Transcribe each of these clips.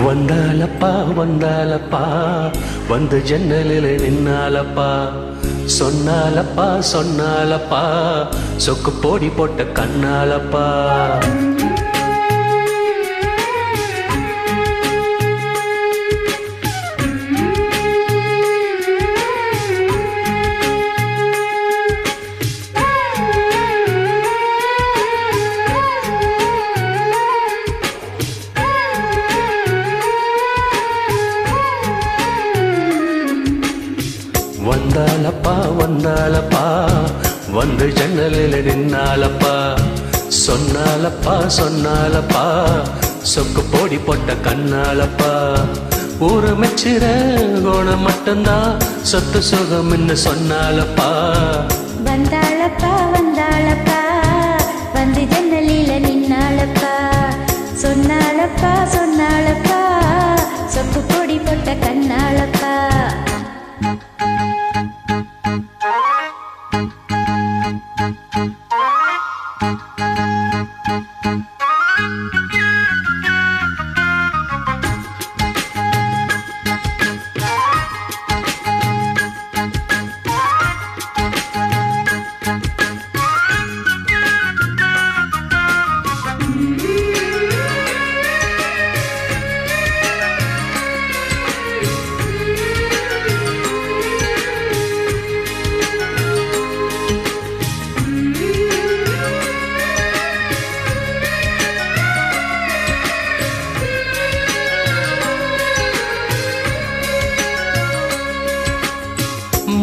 வந்தாலப்பா வந்தாலப்பா வந்து ஜன்னலில் நின்னாலப்பா சொன்னாலப்பா சொன்னாலப்பா சொக்கு போடி போட்ட கண்ணாலப்பா வந்தாலப்பா வந்தாலப்பா வந்து ஜன்னலில் நின்னாலப்பா சொன்னாலப்பா சொன்னாலப்பா சொக்கு போடி போட்ட கண்ணாலப்பா ஊரு மெச்சிற கோணம் மட்டும்தான் சொத்து சுகம் சொன்னாலப்பா வந்தாலப்பா வந்தாலப்பா வந்து ஜன்னலில நின்னாலப்பா சொன்னாலப்பா சொன்னாலப்பா சொக்கு போடி போட்ட கண்ணாலப்பா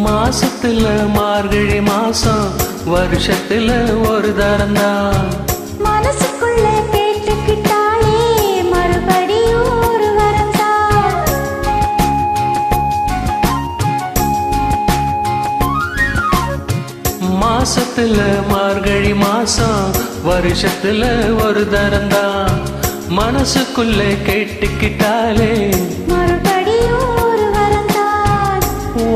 மாசத்துல மார்கழி மாசம் வருஷத்துல ஒரு தரந்தான் மனசுக்குள்ள கேட்டுக்கிட்டாலே மறுபடியும் ஒரு வரந்தான் மாசத்துல மார்கழி மாசம் வருஷத்துல ஒரு தரந்தான் மனசுக்குள்ள கேட்டுக்கிட்டாலே மறுபடியும் ஒரு வரந்தான்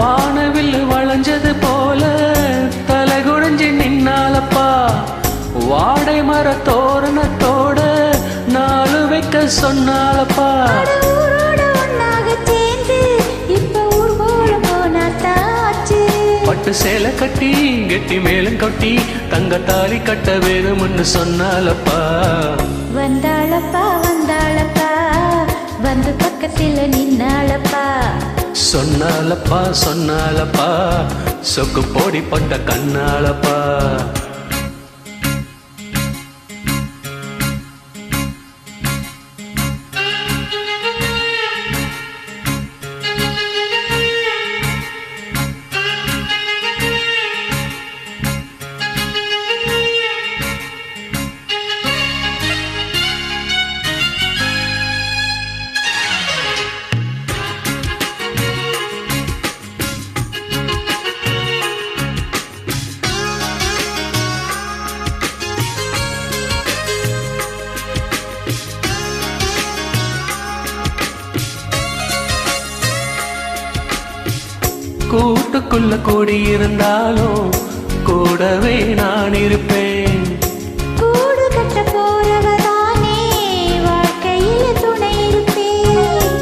வானவில் வளைஞ்சது போல தலை குடைஞ்சி நின்னாலப்பா வாடை மர தோரணத்தோட நாலு வைக்க சொன்னாலப்பா ஊரோட ஒன்னாக சேர்ந்து இப்ப ஊர் போல போனாத்தாச்சு பட்டு சேலை கட்டி கெட்டி மேலும் கட்டி தங்க தாலி கட்ட வேணும்னு சொன்னாலப்பா வந்தாளப்பா வந்தாளப்பா வந்து பக்கத்துல நின்னாளப்பா சொன்னாலப்பா சொன்னாலப்பா சொக்கு போடி பட்ட கண்ணாலப்பா கூட்டுக்குள்ள கூடி இருந்தாலும் கூடவே நான் இருப்பேன் கூடு கட்ட போறவதானே வாழ்க்கையில் துணை இருப்பேன்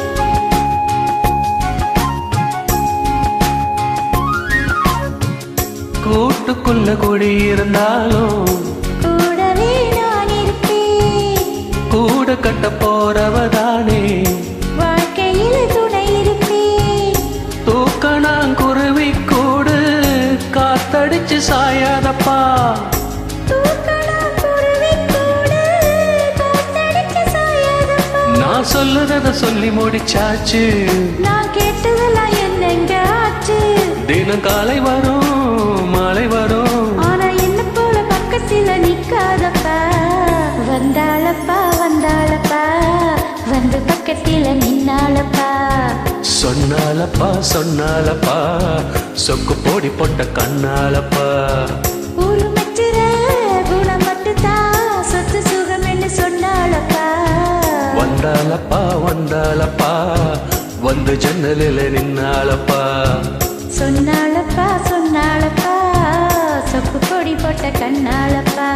கூட்டுக்குள்ள கூடி இருந்தாலும் கூடவே நான் இருப்பேன் கூட கட்ட போறவதானே வாழ்க்கையில் துணை இருப்பேன் தூக்கணாங்குருவி கூடு காத்தடிச்சு சாயாதப்பா நான் சொல்லுறத சொல்லி முடிச்சாச்சு நான் கேட்டதெல்லாம் என்னங்க ஆச்சு தினம் காலை வரும் மாலை வரும் ஆனா என்ன போல பக்கத்துல நிக்காதப்பா வந்தாளப்பா வந்தாளப்பா வந்து பக்கத்துல நின்னாளப்பா சொன்னாலப்பா சொன்னாலப்பா சொக்கு போடி போட்ட கண்ணாலப்பா ஊரு மச்சிர குணம் மட்டும்தான் சொத்து சுகம் என்று சொன்னாளப்பா வந்தாலப்பா வந்தாலப்பா வந்து ஜன்னலில் நின்னாலப்பா சொன்னாளப்பா சொன்னாளப்பா சொக்கு பொடி போட்ட கண்ணாளப்பா